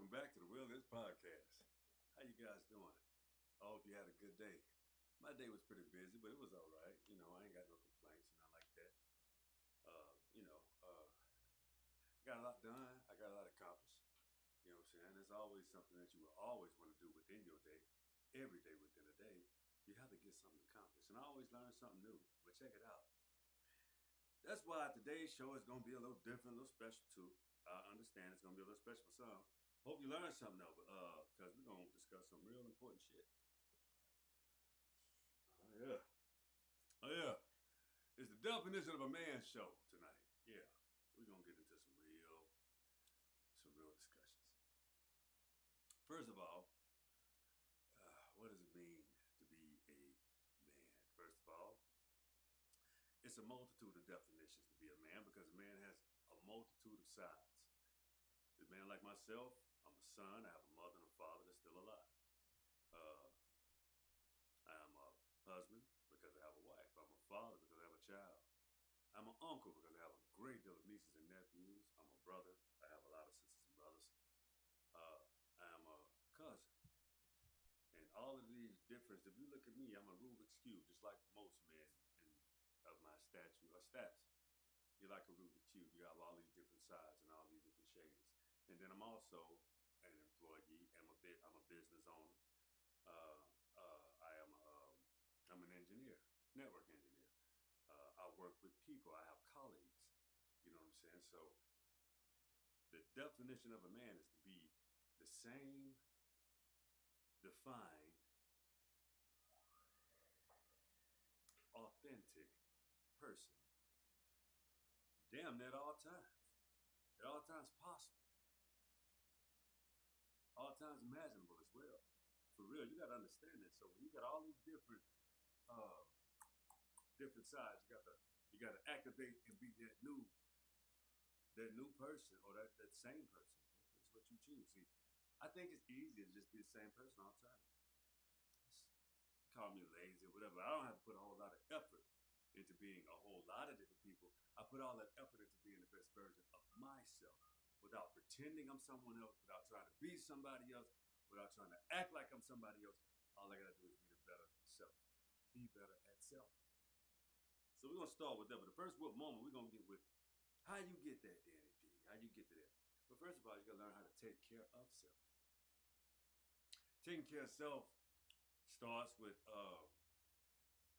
Welcome back to the Wilderness Podcast. How you guys doing? I hope you had a good day. My day was pretty busy, but it was all right. I ain't got no complaints and nothing like that. Got a lot done. I got a lot accomplished. You know what I'm saying? There's always something that you will always want to do within your day, every day within a day. You have to get something accomplished. And I always learn something new. But check it out. That's why today's show is going to be a little different, a little special too. I understand it's going to be a little special for some. Hope you learned something though, because we're going to discuss some real important shit. Oh, yeah. Oh, yeah. It's the definition of a man's show tonight. Yeah. We're going to get into some real discussions. First of all, what does it mean to be a man? First of all, it's a multitude of definitions to be a man because a man has a multitude of sides. A man like myself, I'm a son. I have a mother and a father that's still alive. Uh, I am a husband because I have a wife. I'm a father because I have a child. I'm an uncle because I have a great deal of nieces and nephews. I'm a brother. I have a lot of sisters and brothers. I am a cousin. And all of these differences, if you look at me, I'm a Rubik's Cube, just like most men of my stature or stats. You're like a Rubik's Cube. You have all these different sides and all these different shades. And then I'm also an employee. I'm a business owner. I'm an engineer, network engineer. I work with people. I have colleagues. You know what I'm saying? So the definition of a man is to be the same defined, authentic person. Damn near at all times. At all times possible. All times imaginable as well. For real, you gotta understand that. So when you got all these uh, different sides, you gotta activate and be that new person or that same person. That's what you choose. See, I think it's easier to just be the same person all the time. It's, call me lazy or whatever. I don't have to put a whole lot of effort into being a whole lot of different people. I put all that effort into being the best version of myself without pretending I'm someone else, without trying to be somebody else, without trying to act like I'm somebody else. All I gotta do is be the better self. Be better at self. So we're gonna start with that. But the first moment we're gonna get with how you get that, Danny D. How you get to that. But first of all, you gotta learn how to take care of self. Taking care of self starts with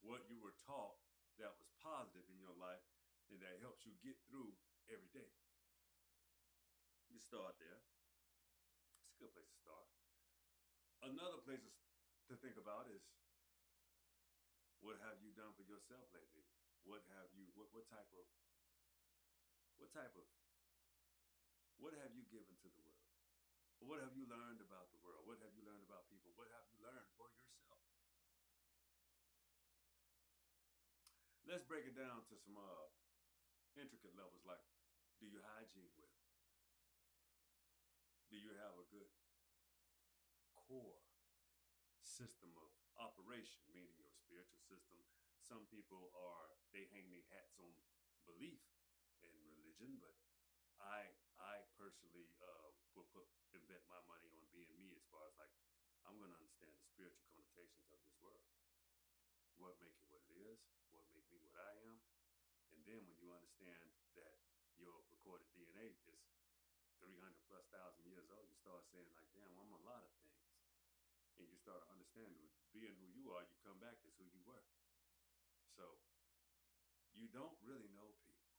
what you were taught that was positive in your life and that helps you get through every day. You start there. It's a good place to start. Another place to think about is what have you done for yourself lately? What have you what have you given to the world? What have you learned about the world? What have you learned about people? What have you learned for yourself? Let's break it down to some intricate levels like, do you hygiene well? Do you have a good core system of operation, meaning your spiritual system? Some people they hang their hats on belief in religion, but I personally will invest my money on being me as far as like, I'm going to understand the spiritual connotations of this world. What make it what it is, what make me what I am. And then when you understand that your recorded DNA is 300 plus thousand years old, you start saying like, damn, I'm a lot of things. And you start to understand being who you are, you come back as who you were. So you don't really know people.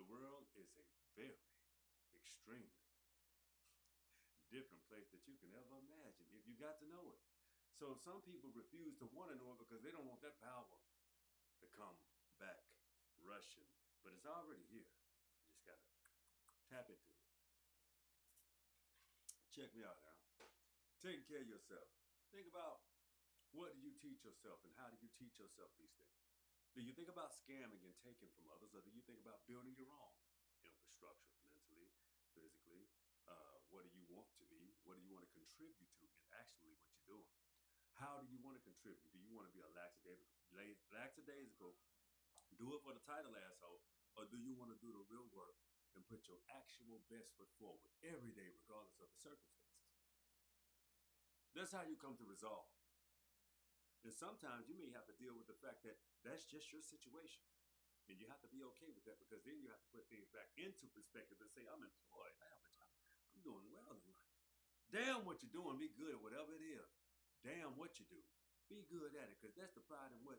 The world is a very, extremely different place that you can ever imagine if you got to know it. So some people refuse to want to know it because they don't want that power to come back rushing. But it's already here. You just gotta tap into it. Check me out now. Taking care of yourself. Think about, what do you teach yourself and how do you teach yourself these things? Do you think about scamming and taking from others, or do you think about building your own infrastructure mentally, physically? What do you want to be? What do you want to contribute to in actually what you're doing? How do you want to contribute? Do you want to be a lackadaisical, do it for the title asshole, or do you want to do the real work and put your actual best foot forward every day, regardless of the circumstances? That's how you come to resolve. And sometimes you may have to deal with the fact that that's just your situation. And you have to be okay with that because then you have to put things back into perspective and say, I'm employed, I have a job, I'm doing well in life. Damn what you're doing, be good at whatever it is. Damn what you do, be good at it because that's the pride in what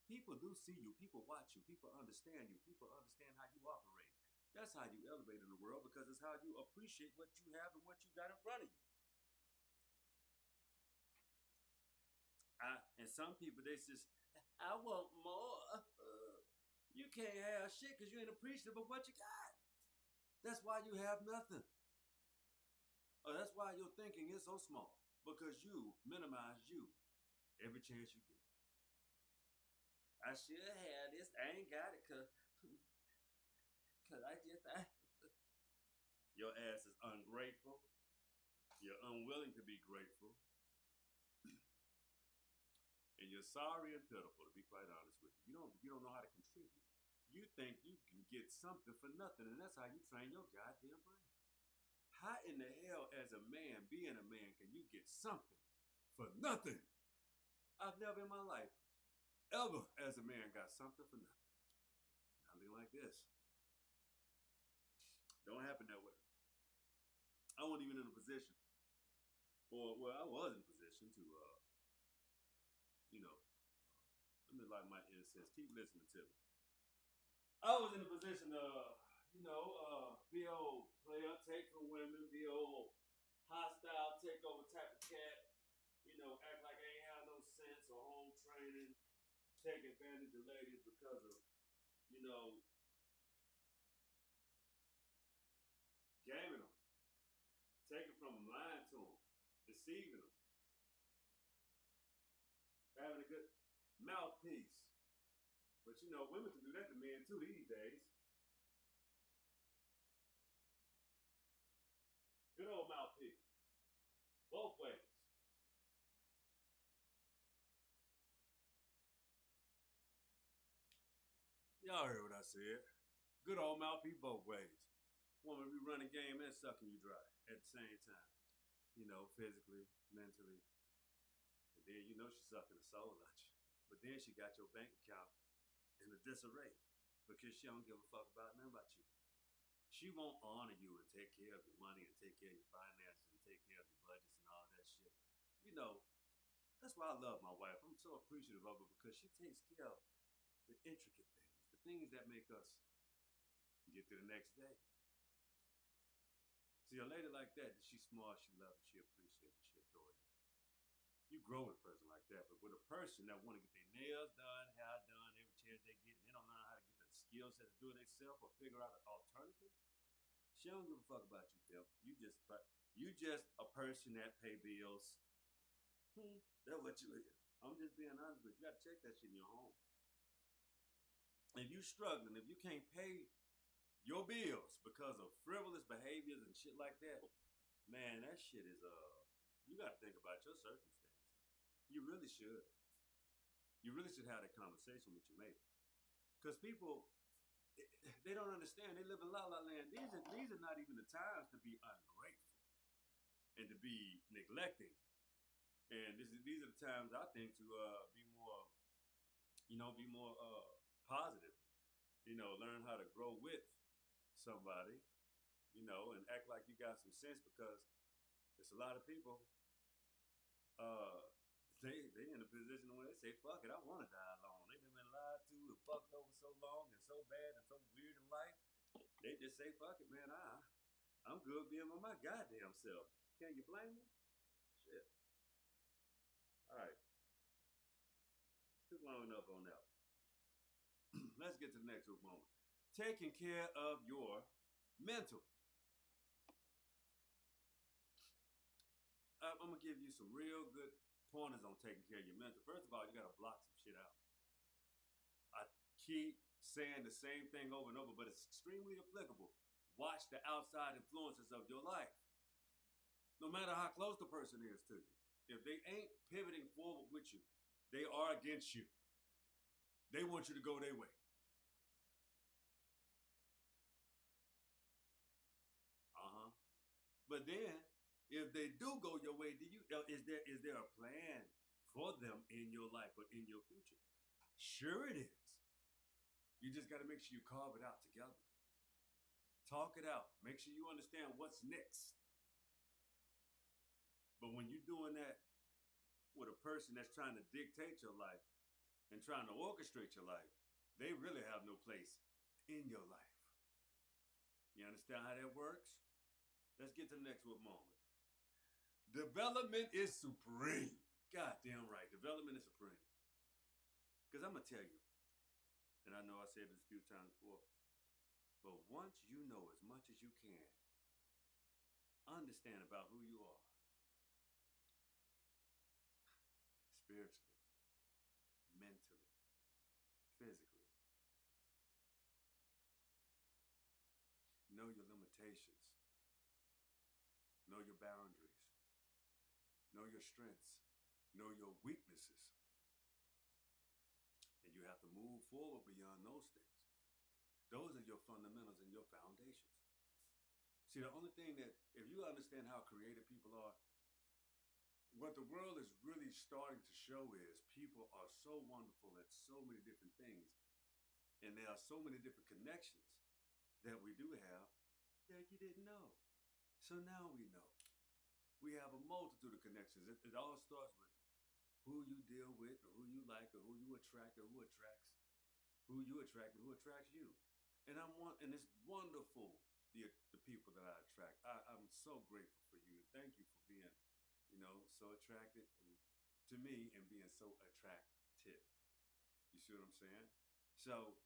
people do see you, people watch you, people understand how you operate. That's how you elevate in the world because it's how you appreciate what you have and what you got in front of you. And some people, they just, I want more. You can't have shit because you ain't appreciative of what you got. That's why you have nothing. Or that's why your thinking is so small because you minimize you every chance you get. I should have this. I ain't got it cause your ass is ungrateful. You're unwilling to be grateful. And you're sorry and pitiful, to be quite honest with you. You don't know how to contribute. You think you can get something for nothing, and that's how you train your goddamn brain. How in the hell, as a man, being a man, can you get something for nothing? I've never in my life, ever, as a man, got something for nothing. Nothing like this. Don't happen that way. I wasn't even in a position, or well, I was in a position to, you know, let me light my incense. Keep listening to me. I was in a position to, be old player, take from women, be old hostile, takeover type of cat, act like I ain't have no sense or home training, take advantage of ladies because of, you know, gaming them, taking from them, lying to them, deceiving them, having a good mouthpiece. But women can do that to men too these days. Good old mouthpiece, both ways. Y'all heard what I said. Good old mouthpiece both ways. Woman be running game and sucking you dry at the same time. Physically, mentally, and then she's sucking the soul out you. But then she got your bank account in a disarray because she don't give a fuck about nothing about you. She won't honor you and take care of your money and take care of your finances and take care of your budgets and all that shit. You know, that's why I love my wife. I'm so appreciative of her because she takes care of the intricate things, the things that make us get to the next day. See, a lady like that, she's smart, she loves you, she appreciates you, she adores you. You grow with a person like that, but with a person that want to get their nails done, hair done, every chance they get, and they don't know how to get the skill set to do it themselves or figure out an alternative, she don't give a fuck about you, pimp. You just a person that pay bills. That's what you is. I'm just being honest with you. You got to check that shit in your home. If you struggling, if you can't pay your bills because of frivolous behaviors and shit like that, man, that shit is you got to think about your circumstances. You really should. You really should have that conversation with your mate, because people, they don't understand. They live in la la land. These are not even the times to be ungrateful and to be neglecting. And these are the times I think to be more, be more positive. Learn how to grow with somebody, and act like you got some sense because there's a lot of people. Uh, they in a position where they say, "Fuck it, I want to die alone." They've been lied to and fucked over so long and so bad and so weird in life. They just say, "Fuck it, man. I'm good being by my goddamn self." Can you blame them? Shit. All right, took long enough on that. Let's get to the next moment. Taking care of your mental. I'm gonna give you some real good pointers on taking care of your mental. First of all, you gotta block some shit out. I keep saying the same thing over and over, but it's extremely applicable. Watch the outside influences of your life. No matter how close the person is to you. If they ain't pivoting forward with you, they are against you. They want you to go their way. But then, if they do go your way, is there for them in your life or in your future. Sure, it is. You just got to make sure you carve it out together. Talk it out. Make sure you understand what's next. But when you're doing that with a person that's trying to dictate your life and trying to orchestrate your life, they really have no place in your life. You understand how that works? Let's get to the next one moment. Development is supreme. Goddamn right. Development is supreme. Because I'm going to tell you, and I know I said this a few times before, but once you know as much as you can, understand about who you are spiritually, mentally, physically, know your limitations, know your boundaries, know your strengths, know your weaknesses. And you have to move forward beyond those things. Those are your fundamentals and your foundations. See, the only thing that, if you understand how creative people are, what the world is really starting to show is people are so wonderful at so many different things. And there are so many different connections that we do have that you didn't know. So now we know. We have a multitude of connections. It all starts with who you deal with, or who you like, or who you attract, or who attracts, who you attract, and who attracts you. And and it's wonderful the people that I attract. I'm so grateful for you, and thank you for being, so attracted and to me and being so attractive. You see what I'm saying? So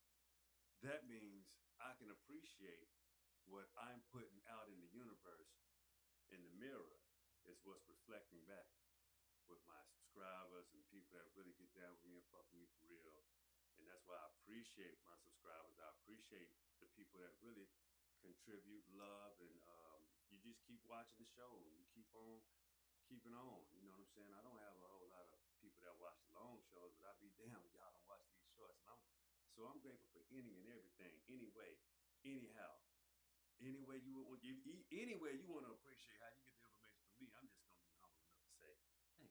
that means I can appreciate what I'm putting out in the universe in the mirror is what's reflecting back with my subscribers and people that really get down with me and fuck with me for real. And that's why I appreciate my subscribers. I appreciate the people that really contribute love, and you just keep watching the show and you keep on keeping on. You know what I'm saying? I don't have a whole lot of people that watch the long shows, but I'd be damned if y'all don't watch these shorts. And I'm grateful for any and everything, anyway, anyhow. Any way you want, any way you want to appreciate how you get the information from me, I'm just gonna be humble enough to say thank you,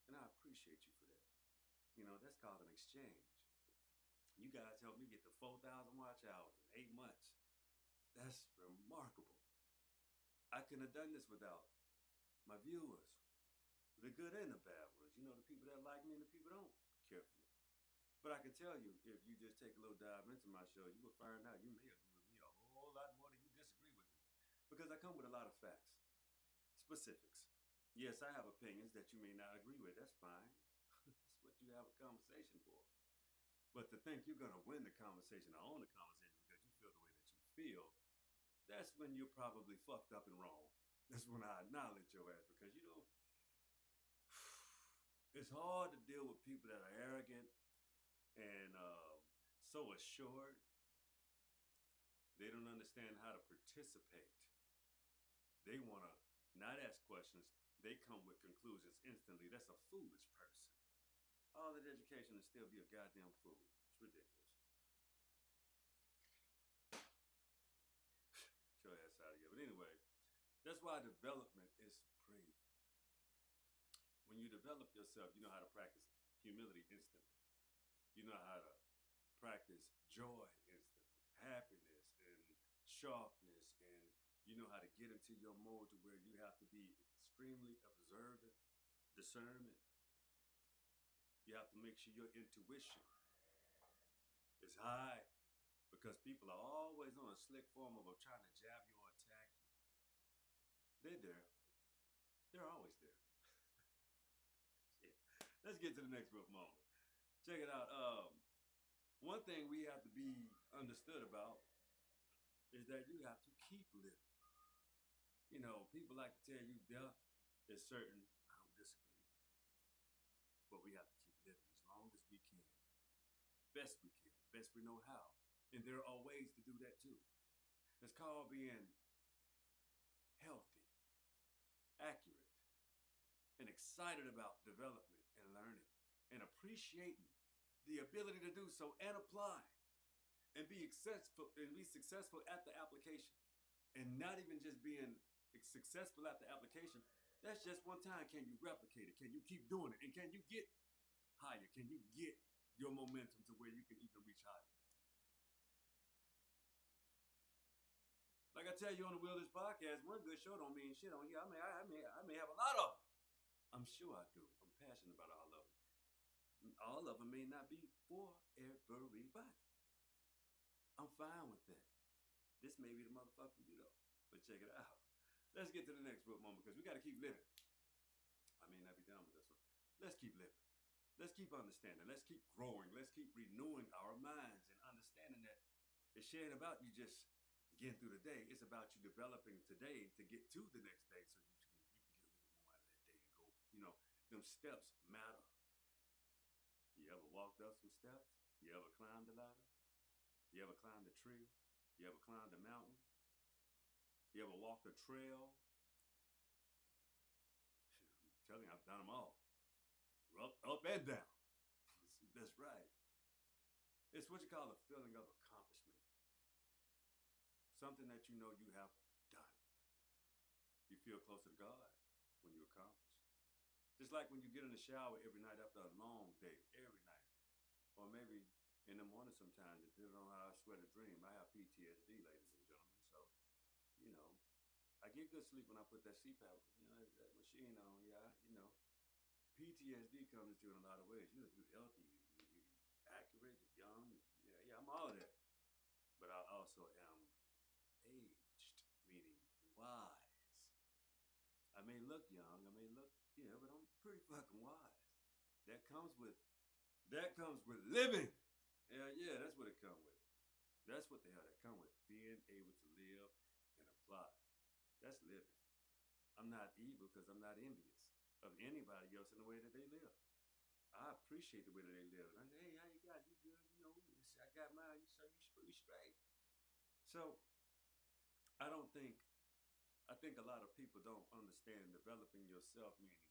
and I appreciate you for that. That's called an exchange. You guys helped me get to 4,000 watch hours in 8 months. That's remarkable. I couldn't have done this without my viewers, the good and the bad ones. The people that like me and the people that don't care for me. But I can tell you, if you just take a little dive into my show, you will find out you may agree with me a whole lot more than you disagree with me. Because I come with a lot of facts, specifics. Yes, I have opinions that you may not agree with. That's fine. That's what you have a conversation for. But to think you're going to win the conversation or own the conversation because you feel the way that you feel, that's when you're probably fucked up and wrong. That's when I acknowledge your ass because, it's hard to deal with people that are arrogant and so assured. They don't understand how to participate. They want to not ask questions. They come with conclusions instantly. That's a foolish person. All that education and still be a goddamn fool. It's ridiculous. Get your ass out of here. But anyway, that's why development is supreme. When you develop yourself, you know how to practice humility instantly. You know how to practice joy instantly, happiness and sharpness, and you know how to get into your mode to where you have to be extremely observant, discernment. You have to make sure your intuition is high because people are always on a slick form of trying to jab you or attack you. They're there. They're always there. Shit. Let's get to the next rough moment. Check it out. One thing we have to be understood about is that you have to keep living. People like to tell you death is certain. I don't disagree. But we have to keep living as long as we can. Best we can. Best we know how. And there are ways to do that too. It's called being healthy, accurate, and excited about development and learning and appreciating the ability to do so and apply and be successful at the application. And not even just being successful at the application, That's just one time. Can you replicate it? Can you keep doing it? And can you get higher? Can you get your momentum to where you can even reach higher? Like I tell you on the Wilderness Podcast, one good show don't mean shit on you. I may have a lot of them. I'm sure I do. I'm passionate about all of them. All of them may not be for everybody. I'm fine with that. This may be the motherfucker for you though. But check it out. Let's get to the next real moment because we got to keep living. I may not be done with this one. Let's keep living. Let's keep understanding. Let's keep growing. Let's keep renewing our minds and understanding that it ain't about you just getting through the day. It's about you developing today to get to the next day so you can get a little bit more out of that day and go. Them steps matter. You ever walked up some steps? You ever climbed a ladder? You ever climbed a tree? You ever climbed a mountain? You ever walked a trail? I'm telling you, I've done them all. Up and down. That's right. It's what you call a feeling of accomplishment. Something that you know you have done. You feel closer to God when you accomplish. Just like when you get in the shower every night after a long day, every night. Or maybe in the morning sometimes, depending on how I sweat a dream. I have PTSD, ladies and gentlemen. So, I get good sleep when I put that CPAP, that machine on. Yeah, PTSD comes to you in a lot of ways. You're healthy, you're accurate, you're young. Yeah, I'm all of that. But I also am aged, meaning wise. I may look young, but I'm pretty fucking wise. That comes with living. Yeah, that's what it comes with. That's what the hell that comes with. Being able to live and apply. That's living. I'm not evil because I'm not envious of anybody else in the way that they live. I appreciate the way that they live. And I say, hey, how you got it? You good? I got mine. So you straight. So I think a lot of people don't understand developing yourself, meaning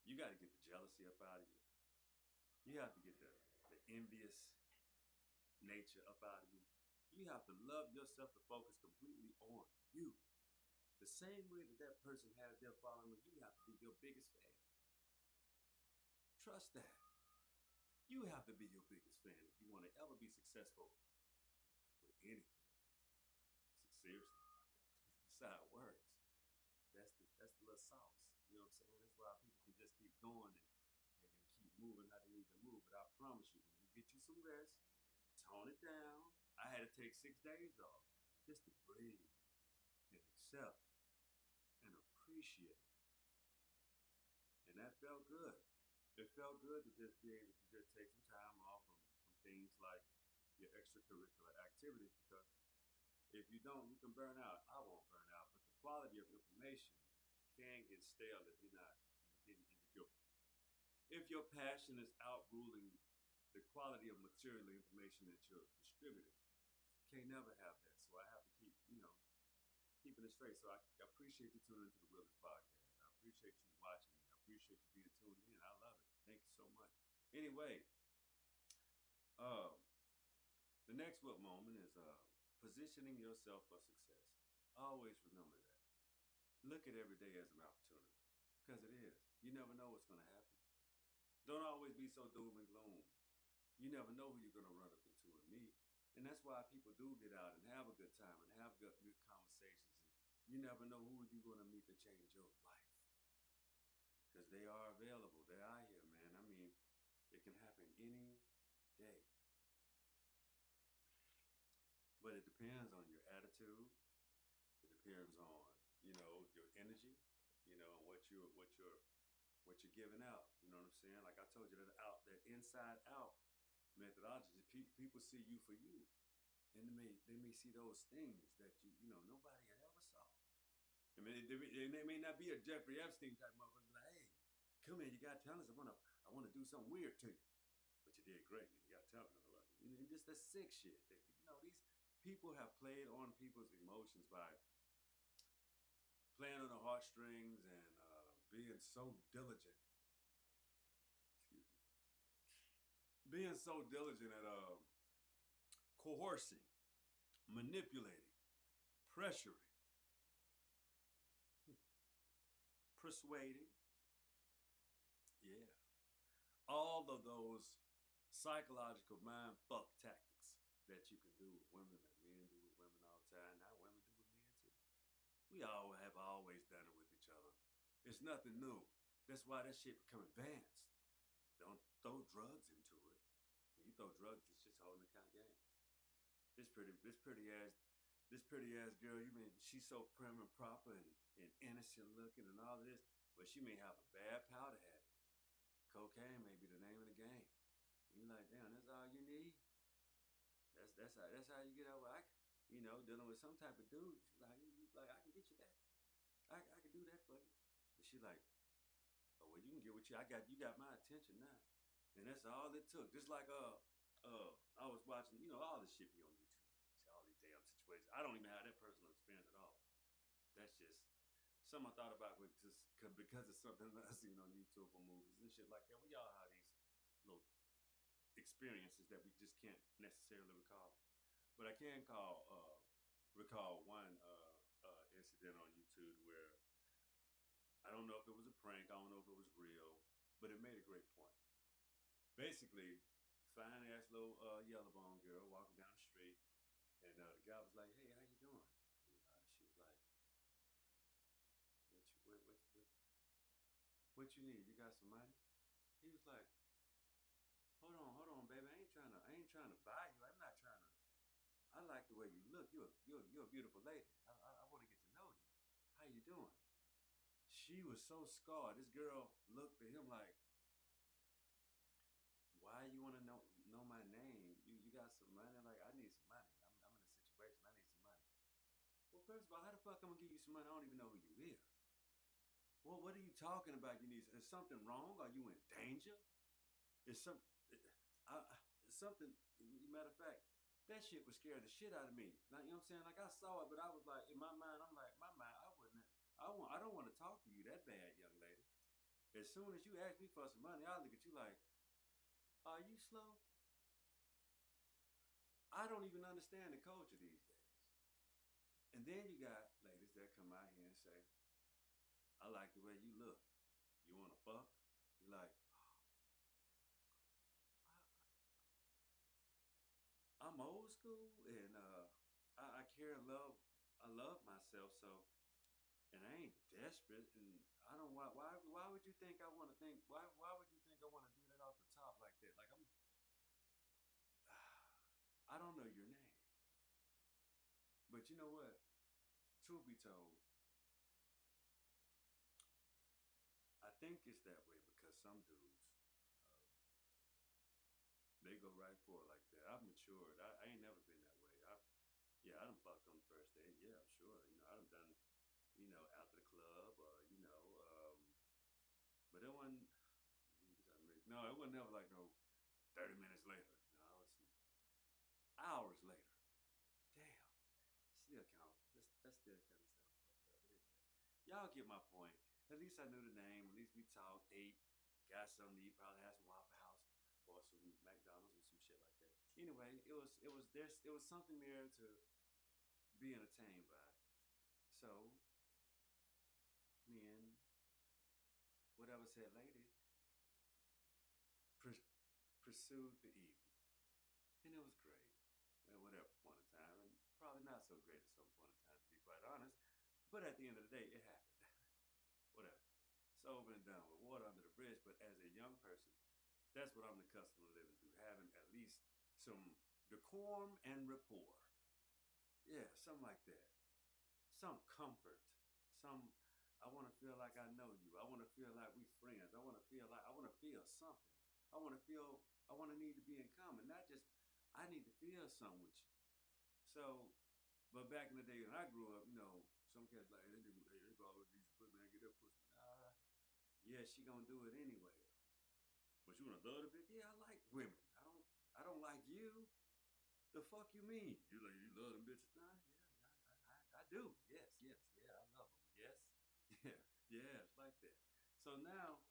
you got to get the jealousy up out of you. You have to get the envious nature up out of you. You have to love yourself to focus completely on you. The same way that person has their following, you have to be your biggest fan. Trust that. You have to be your biggest fan if you want to ever be successful with anything. Seriously. That's how it works. That's the little sauce. You know what I'm saying? That's why people can just keep going and keep moving how they need to move. But I promise you, when you get you some rest, tone it down. I had to take 6 days off just to breathe and accept and appreciate. And that felt good. It felt good to just be able to just take some time off from things like your extracurricular activities because if you don't, you can burn out. I won't burn out, but the quality of information can get stale if you're not. If your passion is outruling the quality of material information that you're distributing, can't never have that. So I have to keep, keeping it straight. So I appreciate you tuning into the Wilderness Podcast. I appreciate you watching me. I appreciate you being tuned in. I love it. Thank you so much. Anyway, the next what moment is positioning yourself for success. Always remember that. Look at every day as an opportunity because it is. You never know what's going to happen. Don't always be so doom and gloom. You never know who you're going to run up into and meet. And that's why people do get out and have a good time and have good conversations. And you never know who you're going to meet to change your life. Because they are available. They're out here, man. I mean, it can happen any day. But it depends on your attitude. It depends on, your energy, and what you're giving out. You know what I'm saying? Like I told you, that inside out methodology, people see you for you. And they may see those things that nobody had ever saw. I mean, they may not be a Jeffrey Epstein type motherfucker, but like, hey, come here, you got talent. I want to do something weird to you. But you did great. You got talent. Just the sick shit. These people have played on people's emotions by playing on the heartstrings and being so diligent. Excuse me. Being so diligent at coercing, manipulating, pressuring, persuading, yeah, all of those psychological mind fuck tactics that you can do with women, that men do with women all the time. Now women do with men too. We all have always done it with each other. It's nothing new. That's why that shit become advanced. Don't throw drugs into it. When you throw drugs, it's just holding the kind of game. This pretty ass girl, you mean she's so prim and proper and innocent looking and all of this, but she may have a bad powder habit. Cocaine may be the name of the game. And you're like, damn, that's all you need. That's how you get over. Dealing with some type of dude. Like I can get you that. I can do that for you. And she like, oh well, you can get what you got my attention now. And that's all it took. Just like I was watching, all this shit be on YouTube. See all these damn situations. I don't even have that personal experience at all. That's just something I thought about with just because it's something that I seen on YouTube or movies and shit like that. We all have these little experiences that we just can't necessarily recall. But I can recall one incident on YouTube where I don't know if it was a prank, I don't know if it was real, but it made a great point. Basically, fine ass little yellow bone girl walking down the street, and the guy was like, "Hey, how you doing?" And she was like, "What you need? You got some money?" He was like, hold on, baby. I ain't trying to buy you. I'm not trying to. I like the way you look. You're a beautiful lady. I want to get to know you. How you doing?" She was so scarred. This girl looked at him like, "Why you want to know my name? You got some money?" Like, I need some money. I'm in a situation. I need some money. Well, first of all, how the fuck I'm gonna give you some money? I don't even know who you is. Well, what are you talking about? You need is something wrong? Are you in danger? Is some I, something? Matter of fact, that shit would scare the shit out of me. Like, you know what I'm saying? Like, I saw it, but I was like, in my mind, I'm like, my mind, I wouldn't. I don't want to talk to you that bad, young lady. As soon as you ask me for some money, I look at you like, are you slow? I don't even understand the culture these days. And then you got ladies that come out here and say, I like the way you look. You want to fuck? You're like, I'm old school and I care and love. I love myself, so and I ain't desperate, and I don't want. Why would you think I want to think? Why would you think I want to do that off the top like that? Like I don't know your name, but you know what? Truth be told, I think it's that way because some dudes, uh, they go right for it like that. I've matured. I ain't never been that way. I done fucked on the first date. Yeah, sure. I done after the club, but it wasn't. No, it wasn't never like no 30 minutes later. No, it was some hours later. Damn, still count. That still kind of sounds fucked up. But anyway, y'all get my point. At least I knew the name. At least we talked, ate, got something to eat. Probably had some Waffle House or some McDonald's or some shit like that. Anyway, it was something there to be entertained by. So me and whatever said lady pursued the evening, and it was great at whatever point in time, and probably not so great at some point in time, to be quite honest. But at the end of the day, it happened. Whatever. It's over and done with water under the bridge. But as a young person, that's what I'm accustomed to living through, having at least some decorum and rapport. Yeah, something like that. Some comfort. Some I want to feel like I know you. I want to feel like we friends. I want to feel something. I want to need to be in common. Not just I need to feel something with you. So, but back in the day when I grew up, some cats like they go with these pussy man, get that pussy man. Yeah, she gonna do it anyway though. But you wanna love the bitch? Yeah, I like women. I don't like you. The fuck you mean? You love them bitches? Nah, yeah, I do. Yes, yeah, I love them. Yes, yeah, yeah, it's like that. So now,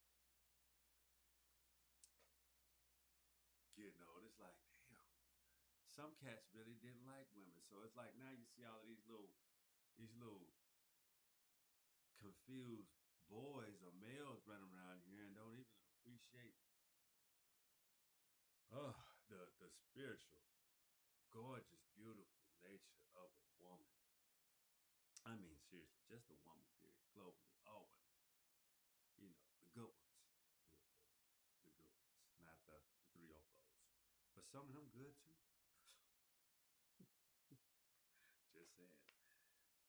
getting old, it's like, damn, some cats really didn't like women. So it's like now you see all of these little confused boys appreciate oh the spiritual, gorgeous, beautiful nature of a woman. I mean, seriously, just a woman, period. Globally, all women. You know, the good ones, the good ones, not the 304s. But some of them good too. Just saying.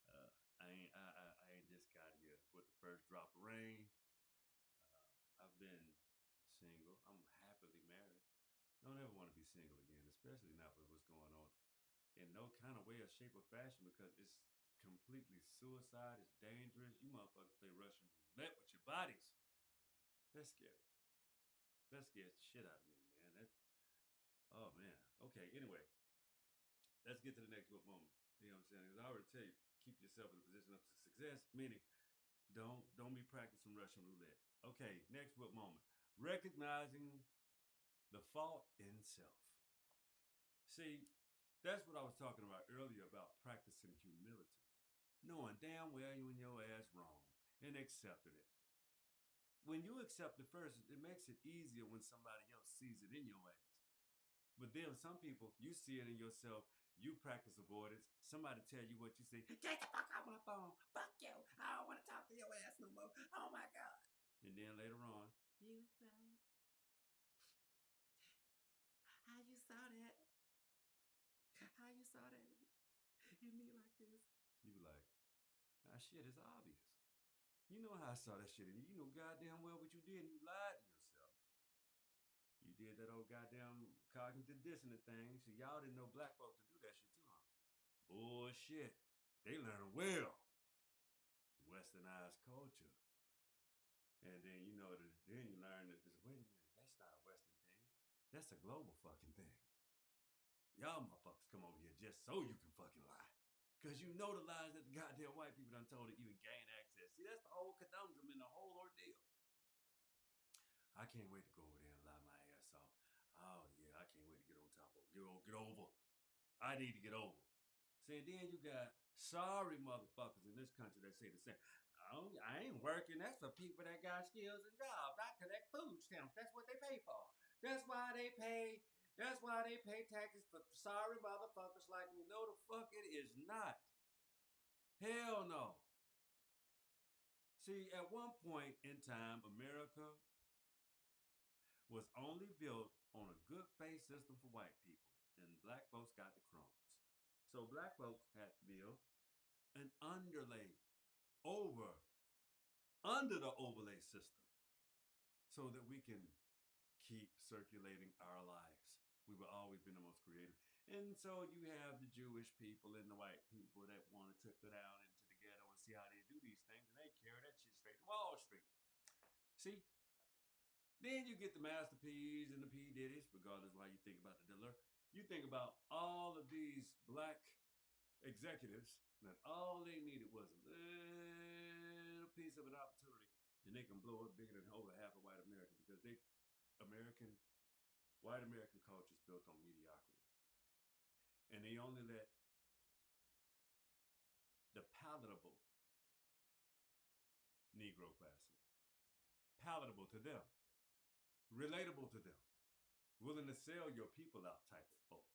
Uh, I ain't just got here with the first drop of rain. I've been single. I'm happily married. Don't ever want to be single again, especially not with what's going on in no kind of way or shape or fashion because it's completely suicide. It's dangerous. You motherfuckers play Russian roulette with your bodies. That's scary. That scares the shit out of me, man. Oh man. Okay. Anyway, let's get to the next book moment. You know what I'm saying? As I already tell you, keep yourself in a position of success. Meaning, don't be practicing Russian roulette. Okay. Next book moment. Recognizing the fault in self. See, that's what I was talking about earlier about practicing humility. Knowing damn well you and your ass wrong and accepting it. When you accept it first, it makes it easier when somebody else sees it in your ass. But then some people, you see it in yourself, you practice avoidance. Somebody tell you what you say, get the fuck off my phone. Fuck you. I don't want to talk to your ass no more. Oh my God. And then later on, you was right. How you saw that? How you saw that in me like this? You be like, ah shit, it's obvious. You know how I saw that shit in you. You know goddamn well what you did and you lied to yourself. You did that old goddamn cognitive dissonance thing. So y'all didn't know black folks to do that shit too, huh? Bullshit. They learn well. Westernized culture. And then you know then you learn that this wait a minute, that's not a Western thing. That's a global fucking thing. Y'all motherfuckers come over here just so you can fucking lie. Because you know the lies that the goddamn white people done told to even gain access. See, that's the whole conundrum in the whole ordeal. I can't wait to go over there and lie my ass off. Oh yeah, I can't wait to get on top of get over. I need to get over. See, and then you got sorry motherfuckers in this country that say the same. Oh, I ain't working. That's for people that got skills and jobs. I collect food stamps. That's what they pay for. That's why they pay. That's why they pay taxes for sorry motherfuckers like me. No, the fuck it is not. Hell no. See, at one point in time, America was only built on a good faith system for white people, and black folks got the crumbs. So black folks had to build an underlay over under the overlay system so that we can keep circulating our lives. We've always been the most creative. And so you have the Jewish people and the white people that want to trickle down into the ghetto and see how they do these things, and they carry that shit straight to Wall Street. See? Then you get the Master P's and the P. Diddy's, regardless of how you think about the Diller. You think about all of these black executives that all they needed was a little piece of an opportunity, and they can blow up bigger than over half of white America because white American culture is built on mediocrity. And they only let the palatable Negro classes, palatable to them, relatable to them, willing to sell your people out type of folk.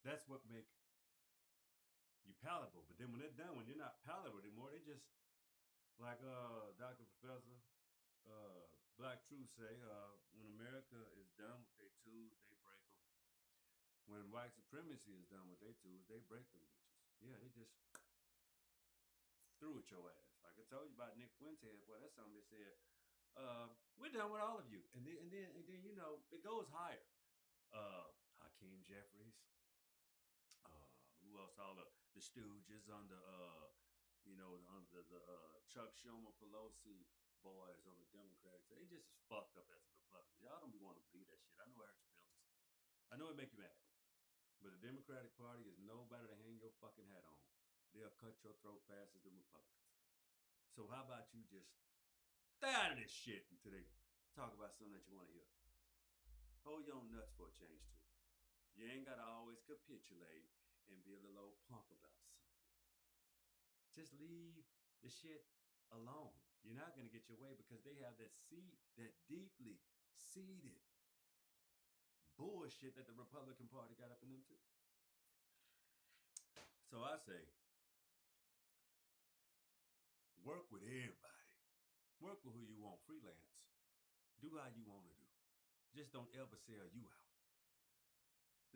That's what make you palatable. But then when they're done, when you're not palatable anymore, they just like Dr. Professor Black Truth say, when America is done with their tools, they break them. When white supremacy is done with their tools, they break them bitches. Yeah, they just threw at your ass. Like I told you about Nick Fuentes, boy, that's something they said. We're done with all of you, and then you know it goes higher. Hakeem Jeffries, who else? All the Stooges under under the Chuck Schumer, Pelosi boys on the Democrats. They just as fucked up as the Republicans. Y'all don't be wanting to believe that shit. I know it hurts your feelings. I know it make you mad. But the Democratic Party is nobody to hang your fucking hat on. They'll cut your throat fast as the Republicans. So how about you just stay out of this shit until they talk about something that you want to hear. Hold your own nuts for a change too. You ain't gotta always capitulate and be a little old punk about something. Just leave the shit alone. You're not going to get your way because they have that that deeply seated bullshit that the Republican Party got up in them too. So I say, work with everybody. Work with who you want. Freelance. Do how you want to do. Just don't ever sell you out.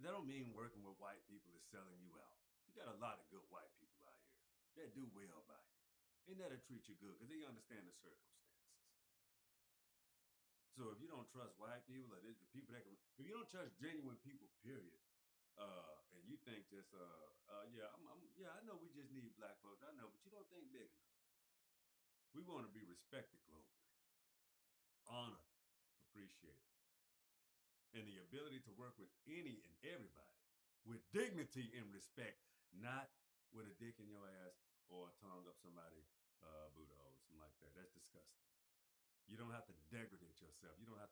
That don't mean working with white people is selling you out. You got a lot of good white people out here that do well by you. And that'll treat you good because they understand the circumstances. So if you don't trust white people or the people that can, if you don't trust genuine people, period, and you think just, yeah, I know we just need black folks. I know, but you don't think big enough. We want to be respected globally, honored, appreciated, and the ability to work with any and everybody with dignity and respect, not with a dick in your ass or a tongue up somebody Buddha or something like that. That's disgusting. You don't have to degrade yourself. You don't have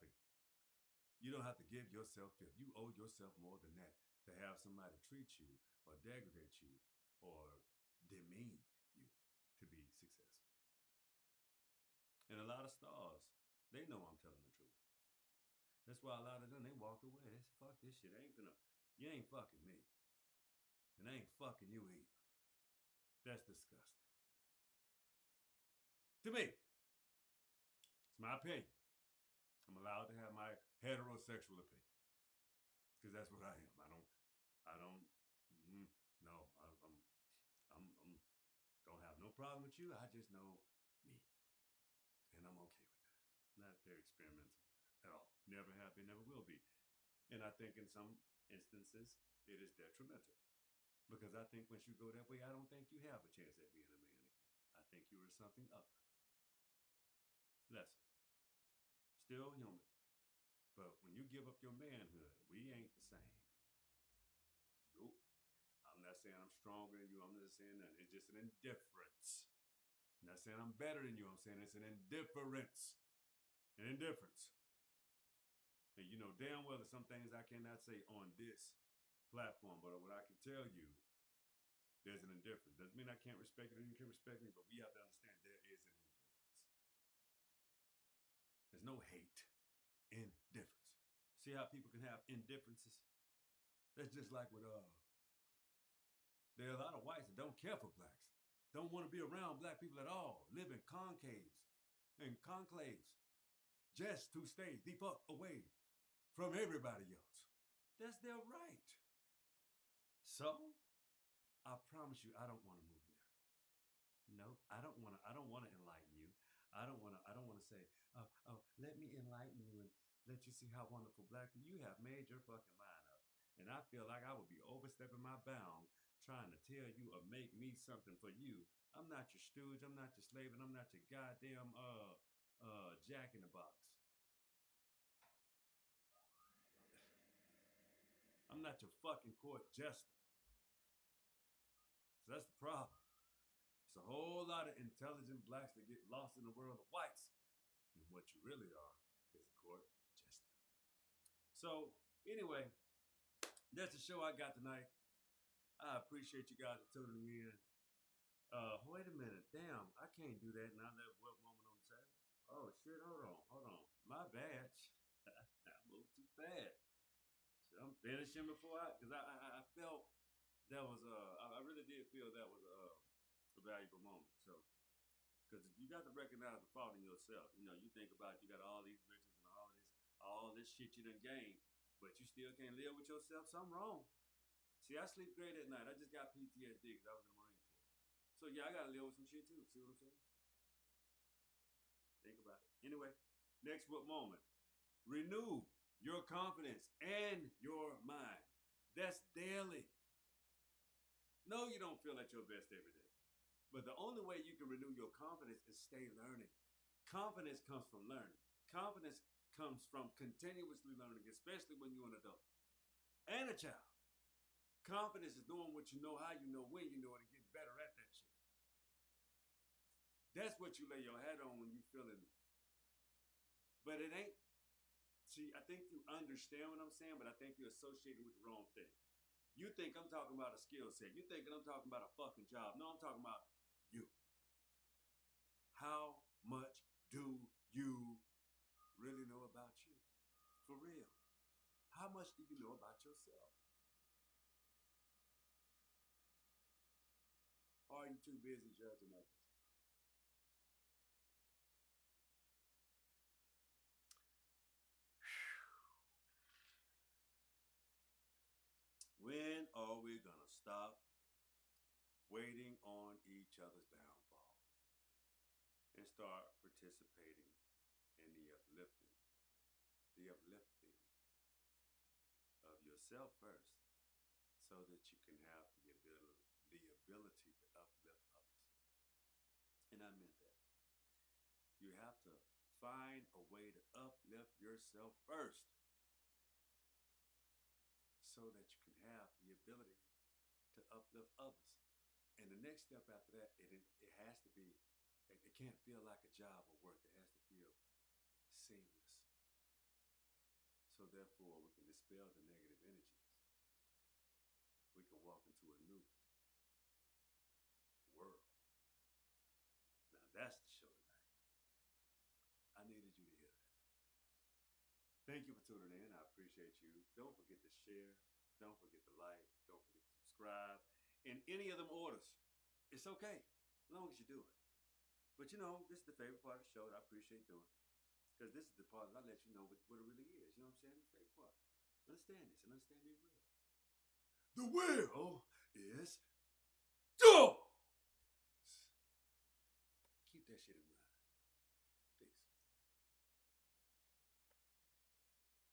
to give yourself filth. You owe yourself more than that to have somebody treat you or degrade you or demean you to be successful. And a lot of stars, they know I'm telling the truth. That's why a lot of them, they walked away. They said, fuck this shit. You ain't fucking me. And I ain't fucking you either. That's disgusting. To me, it's my opinion. I'm allowed to have my heterosexual opinion. Because that's what I am. Don't have no problem with you. I just know me. And I'm okay with that. Not very experimental at all. Never have been, never will be. And I think in some instances, it is detrimental. Because I think once you go that way, I don't think you have a chance at being a man again. I think you are something other. Lesser. Still human. But when you give up your manhood, we ain't the same. Nope. I'm not saying I'm stronger than you. I'm not saying that. It's just an indifference. I'm not saying I'm better than you. I'm saying it's an indifference. An indifference. And you know damn well there's some things I cannot say on this platform, but what I can tell you, there's an indifference. Doesn't mean I can't respect you and you can respect me, but we have to understand there is an indifference. There's no hate. Indifference. See how people can have indifferences? That's just like with there are a lot of whites that don't care for blacks, don't want to be around black people at all, live in concaves and conclaves just to stay the fuck away from everybody else. That's their right. So I promise you, I don't want to move there. No, I don't want to enlighten you. I don't want to say, let me enlighten you and let you see how wonderful black people. You have made your fucking mind up. And I feel like I would be overstepping my bounds trying to tell you or make me something for you. I'm not your stooge. I'm not your slave. And I'm not your goddamn jack in the box. I'm not your fucking court jester. So that's the problem. It's a whole lot of intelligent blacks that get lost in the world of whites. And what you really are is a court jester. So anyway, that's the show I got tonight. I appreciate you guys for tuning in. Wait a minute. Damn, I can't do that now. That what moment on the table? Oh shit, hold on. My bad. I moved too fast. So I'm finishing before because I felt that was I really did feel that was a valuable moment. So because you got to recognize the fault in yourself. You know, you think about you got all these riches and all this shit you done gained, but you still can't live with yourself. Something wrong. See, I sleep great at night. I just got PTSD because I was in the Marine Corps. So yeah, I gotta live with some shit too. See what I'm saying? Think about it. Anyway, next what moment? Renew your confidence and your mind. That's daily. No, you don't feel at your best every day. But the only way you can renew your confidence is stay learning. Confidence comes from learning. Confidence comes from continuously learning, especially when you're an adult and a child. Confidence is knowing what you know, how you know, when you know it, and getting better at that shit. That's what you lay your hat on when you're feeling it. But it ain't. See, I think you understand what I'm saying, but I think you're associating with the wrong thing. You think I'm talking about a skill set. You thinking I'm talking about a fucking job. No, I'm talking about you. How much For real. How much do you know about yourself? Or are you too busy judging others? When are we going to stop waiting on each other's downfall and start participating in the uplifting of yourself first so that you can have the ability to uplift others? And I meant that. You have to find a way to uplift yourself first so that you can have the ability to uplift others. And the next step after that, it has to be, it can't feel like a job or work. It has to feel seamless. So therefore, we can dispel the negative energies. We can walk into a new world. Now that's the show tonight. I needed you to hear that. Thank you for tuning in. I appreciate you. Don't forget to share. Don't forget to like. Don't forget to subscribe. In any of them orders, it's okay as long as you do it. But you know, this is the favorite part of the show that I appreciate doing. Because this is the part that I let you know what it really is. You know what I'm saying? The favorite part. Understand this and understand me well. The will is yours. Keep that shit in mind.